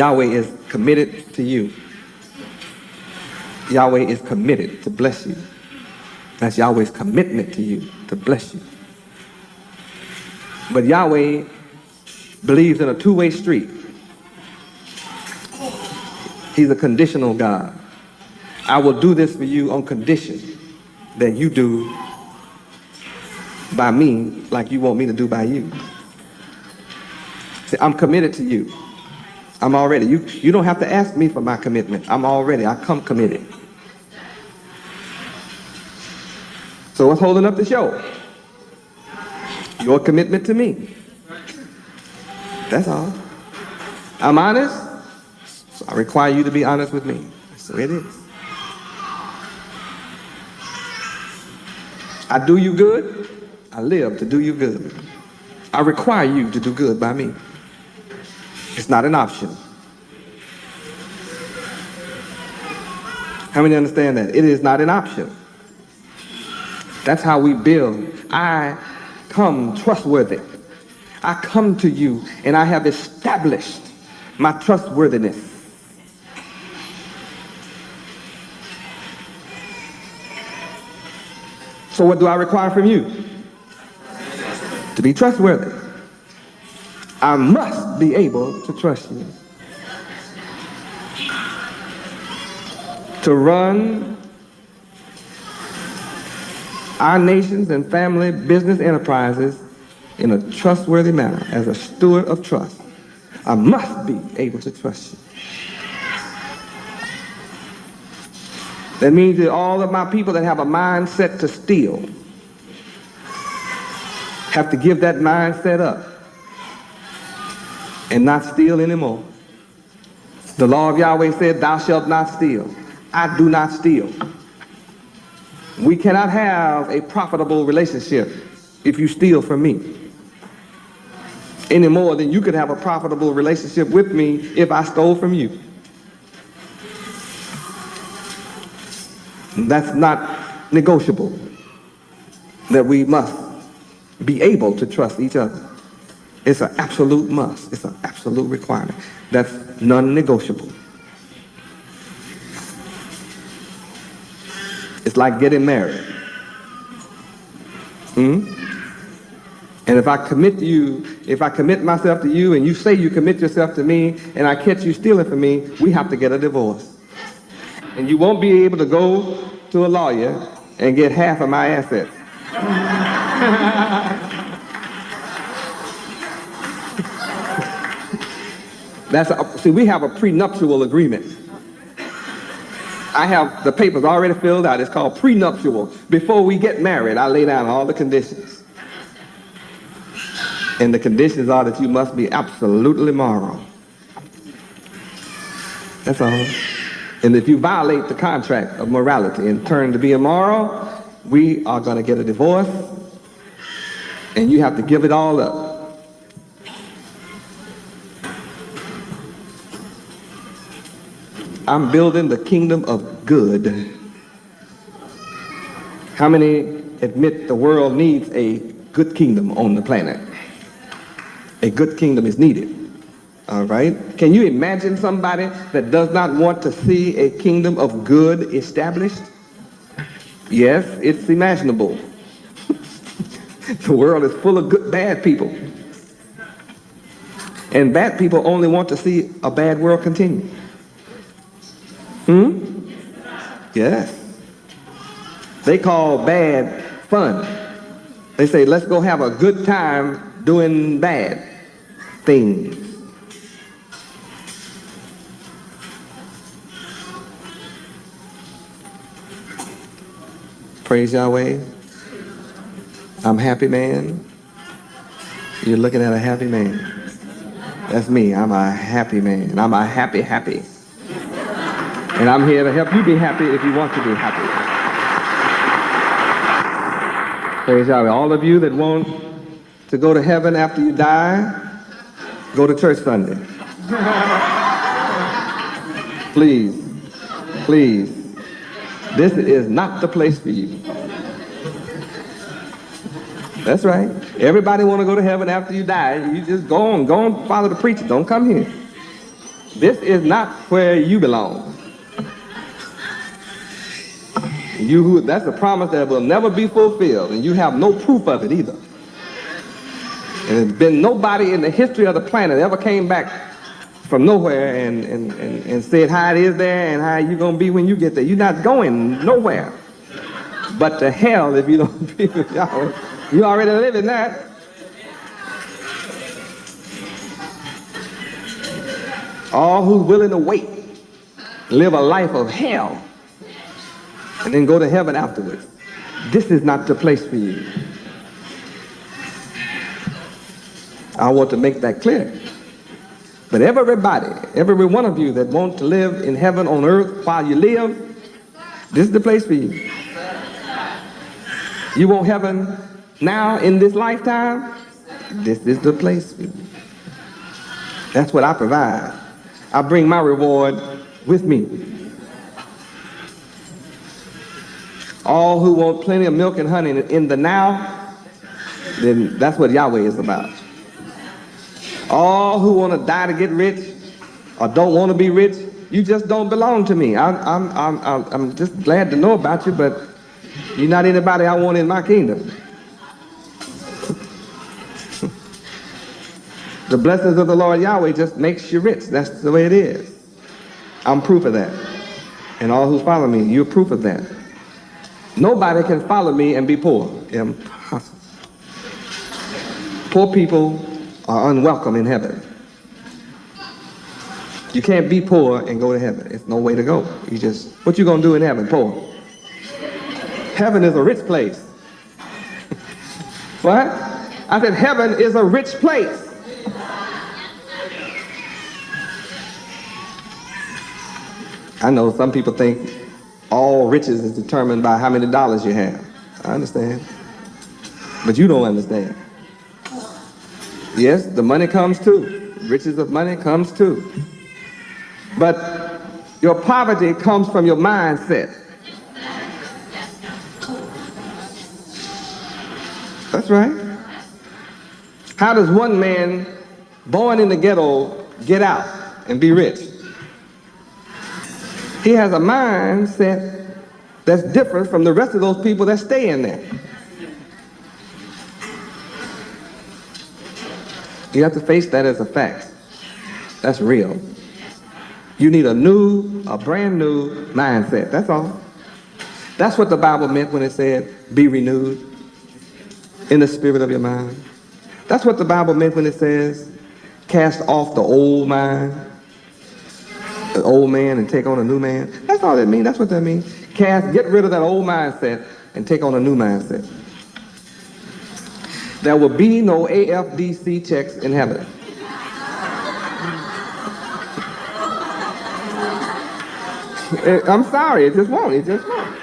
Yahweh is committed to you. Yahweh is committed to bless you. That's Yahweh's commitment to you, to bless you. But Yahweh believes in a two-way street. He's a conditional God. I will do this for you on condition that you do by me like you want me to do by you. See, I'm committed to you. I'm already. You don't have to ask me for my commitment. I come committed. So what's holding up the show? Your commitment to me. That's all. I'm honest, so I require you to be honest with me. That's the way it is. I do you good, I live to do you good. I require you to do good by me. It's not an option. How many understand that? It is not an option. That's how we build. I come trustworthy. I come to you and I have established my trustworthiness. So what do I require from you? To be trustworthy. I must be able to trust you. To run our nations and family business enterprises in a trustworthy manner as a steward of trust. I must be able to trust you. That means that all of my people that have a mindset to steal have to give that mindset up and not steal anymore. The law of Yahweh said, thou shalt not steal. I do not steal. We cannot have a profitable relationship if you steal from me, any more than you could have a profitable relationship with me if I stole from you. That's not negotiable, that we must be able to trust each other. It's an absolute must. It's an absolute requirement. That's non-negotiable. It's like getting married. And if I commit to you, if I commit myself to you and you say you commit yourself to me and I catch you stealing from me, we have to get a divorce. And you won't be able to go to a lawyer and get half of my assets. See, we have a prenuptial agreement. I have the papers already filled out. It's called prenuptial. Before we get married, I lay down all the conditions. And the conditions are that you must be absolutely moral. That's all. And if you violate the contract of morality and turn to be immoral, we are going to get a divorce, and you have to give it all up. I'm building the kingdom of good. How many admit the world needs a good kingdom on the planet? A good kingdom is needed. All right? Can you imagine somebody that does not want to see a kingdom of good established? Yes, it's imaginable. The world is full of good, bad people. And bad people only want to see a bad world continue. Yes. They call bad fun. They say, let's go have a good time doing bad things. Praise Yahweh. I'm a happy man. You're looking at a happy man. That's me. I'm a happy man. I'm a happy. And I'm here to help you be happy if you want to be happy. Praise Yahweh. All of you that want to go to heaven after you die, go to church Sunday. Please. This is not the place for you. That's right. Everybody want to go to heaven after you die. You just go on follow the preacher. Don't come here. This is not where you belong. That's a promise that will never be fulfilled, and you have no proof of it either. And there's been nobody in the history of the planet ever came back from nowhere and said how it is there and how you're going to be when you get there. You're not going nowhere but to hell if you don't be with Yahweh. You already living that. All who's willing to wait, live a life of hell, and then go to heaven afterwards. This is not the place for you. I want to make that clear. But everybody, every one of you that want to live in heaven on earth while you live, this is the place for you. You want heaven now in this lifetime? This is the place for you. That's what I provide. I bring my reward with me. All who want plenty of milk and honey in the now, then that's what Yahweh is about. All who want to die to get rich or don't want to be rich, you just don't belong to me. I'm just glad to know about you, but you're not anybody I want in my kingdom. The blessings of the Lord Yahweh just makes you rich. That's the way it is. I'm proof of that. And all who follow me, you're proof of that. Nobody can follow me and be poor. Impossible. Poor people are unwelcome in heaven. You can't be poor and go to heaven. It's no way to go. What you gonna do in heaven, poor? Heaven is a rich place. What? I said heaven is a rich place. I know some people think all riches is determined by how many dollars you have. I understand. But you don't understand. Yes, the money comes too. Riches of money comes too. But your poverty comes from your mindset. That's right. How does one man born in the ghetto get out and be rich? He has a mindset that's different from the rest of those people that stay in there. You have to face that as a fact. That's real. You need a brand new mindset. That's all. That's what the Bible meant when it said, be renewed in the spirit of your mind. That's what the Bible meant when it says, cast off the old mind, the old man, and take on a new man. That's all that means. That's what that means. Get rid of that old mindset and take on a new mindset. There will be no AFDC checks in heaven. I'm sorry, it just won't. It just won't.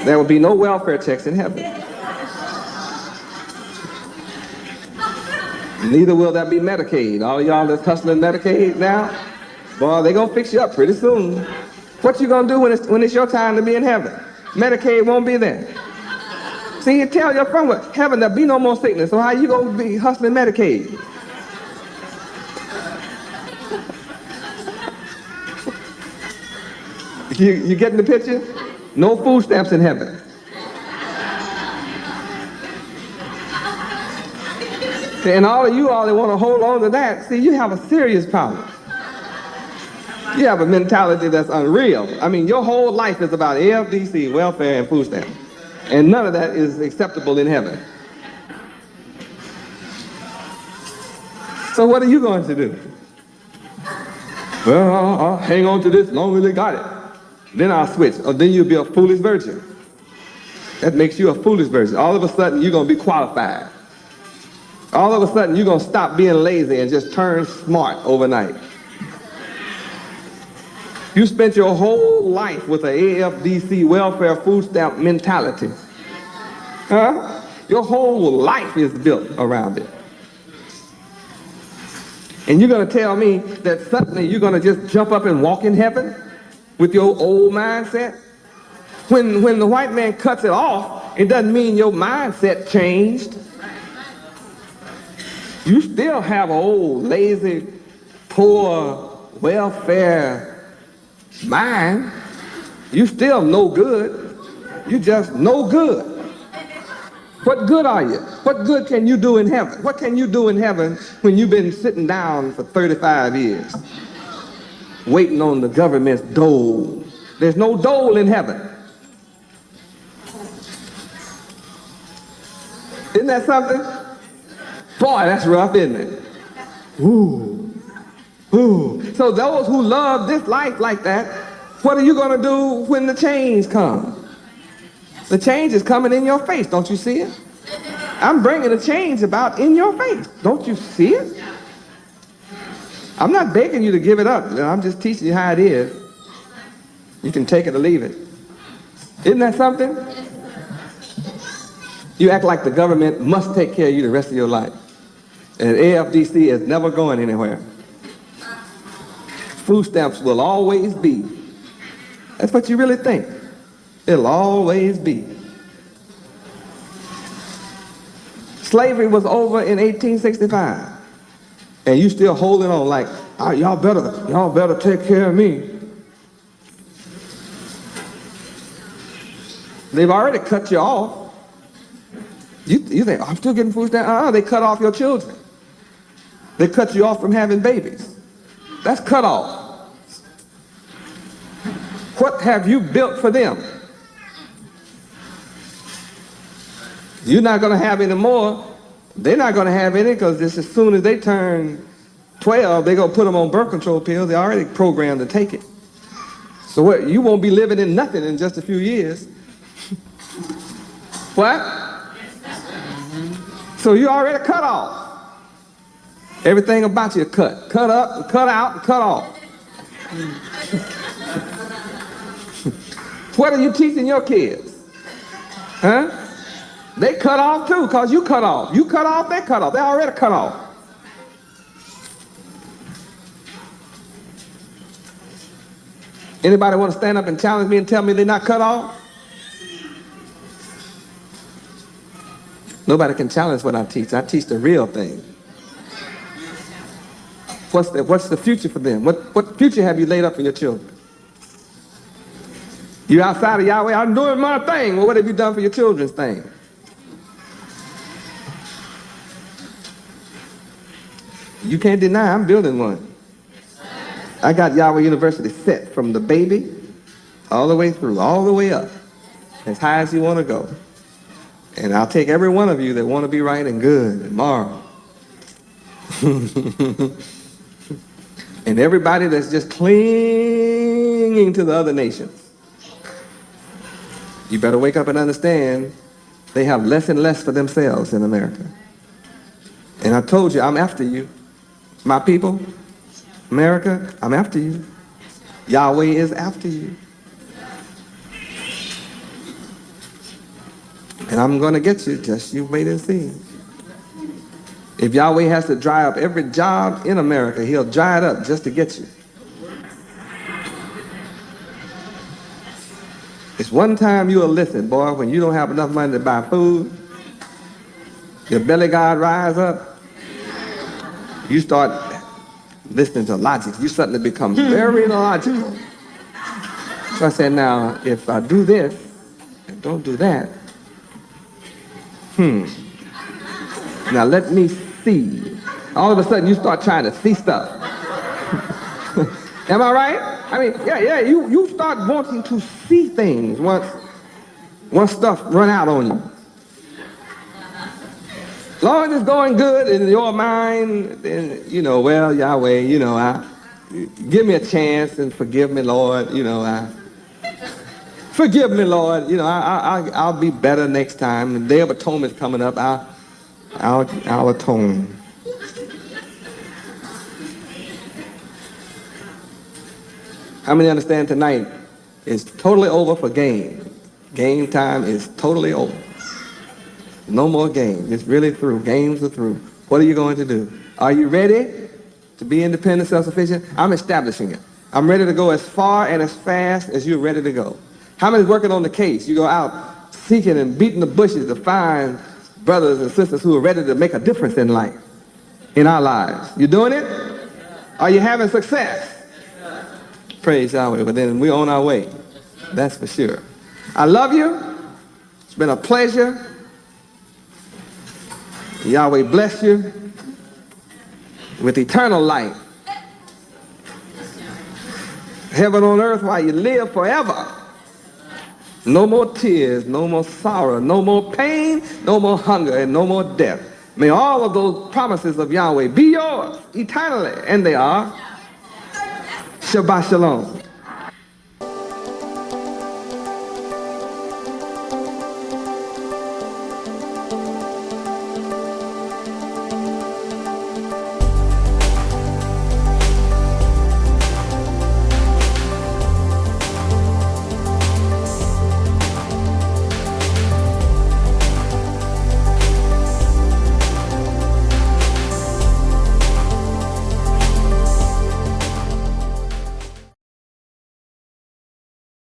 There will be no welfare checks in heaven. Neither will there be Medicaid. All y'all that's hustling Medicaid now, boy, they're going to fix you up pretty soon. What you going to do when it's your time to be in heaven? Medicaid won't be there. See, you tell your friend, well, heaven, there'll be no more sickness, so how you going to be hustling Medicaid? You getting the picture? No food stamps in heaven. And all of you all that want to hold on to that, see, you have a serious problem. You have a mentality that's unreal. I mean, your whole life is about AFDC, welfare, and food stamps. And none of that is acceptable in heaven. So what are you going to do? Well, I'll hang on to this as long as they got it. Then I'll switch. Or then you'll be a foolish virgin. That makes you a foolish virgin. All of a sudden, you're going to be qualified. All of a sudden, you're going to stop being lazy and just turn smart overnight. You spent your whole life with an AFDC welfare food stamp mentality. Huh? Your whole life is built around it. And you're going to tell me that suddenly you're going to just jump up and walk in heaven with your old mindset? When the white man cuts it off, it doesn't mean your mindset changed. You still have an old, lazy, poor welfare mind, you still no good. You just no good. What good are you? What good can you do in heaven? What can you do in heaven when you've been sitting down for 35 years waiting on the government's dole? There's no dole in heaven. Isn't that something? Boy, that's rough, isn't it? Ooh. Ooh. So those who love this life like that, what are you going to do when the change comes? The change is coming in your face. Don't you see it? I'm bringing a change about in your face. Don't you see it? I'm not begging you to give it up. I'm just teaching you how it is. You can take it or leave it. Isn't that something? You act like the government must take care of you the rest of your life. And AFDC is never going anywhere. Food stamps will always be. That's what you really think. It'll always be. Slavery was over in 1865. And you still holding on like, oh, y'all better take care of me. They've already cut you off. You think, oh, I'm still getting food stamps? They cut off your children. They cut you off from having babies. That's cut off. What have you built for them? You're not going to have any more. They're not going to have any because just as soon as they turn 12, they're going to put them on birth control pills. They're already programmed to take it. So what? You won't be living in nothing in just a few years. What? So you're already cut off. Everything about you is cut. Cut up, cut out, cut off. What are you teaching your kids? Huh? They cut off too, because you cut off. You cut off, they cut off. They already cut off. Anybody want to stand up and challenge me and tell me they're not cut off? Nobody can challenge what I teach. I teach the real thing. What's the future for them? What future have you laid up for your children? You're outside of Yahweh. I'm doing my thing. Well, what have you done for your children's thing? You can't deny I'm building one. I got Yahweh University set from the baby all the way through, all the way up, as high as you want to go. And I'll take every one of you that want to be right and good and moral. And everybody that's just clinging to the other nations. You better wake up and understand they have less and less for themselves in America. And I told you, I'm after you. My people, America, I'm after you. Yahweh is after you. And I'm going to get you, just you wait and see. If Yahweh has to dry up every job in America, he'll dry it up just to get you. It's one time you'll listen, boy, when you don't have enough money to buy food, your belly god rise up, you start listening to logic. You suddenly become very illogical. So I said, now, if I do this and don't do that, now let me see. All of a sudden, you start trying to see stuff. Am I right? I mean, yeah, you start wanting to see things once stuff run out on you. As long as it's going good in your mind, then, well, Yahweh, give me a chance and forgive me, Lord, forgive me, Lord, I'll be better next time. The Day of Atonement's coming up, I'll atone. How many understand tonight is totally over for game? Game time is totally over. No more games. It's really through. Games are through. What are you going to do? Are you ready to be independent, self-sufficient? I'm establishing it. I'm ready to go as far and as fast as you're ready to go. How many's working on the case? You go out seeking and beating the bushes to find brothers and sisters who are ready to make a difference in life, in our lives. You doing it? Are you having success? Praise Yahweh. But then we're on our way. That's for sure. I love you. It's been a pleasure. Yahweh bless you with eternal life. Heaven on earth while you live forever. No more tears, no more sorrow, no more pain, no more hunger, and no more death. May all of those promises of Yahweh be yours eternally, and they are. Shabbat shalom.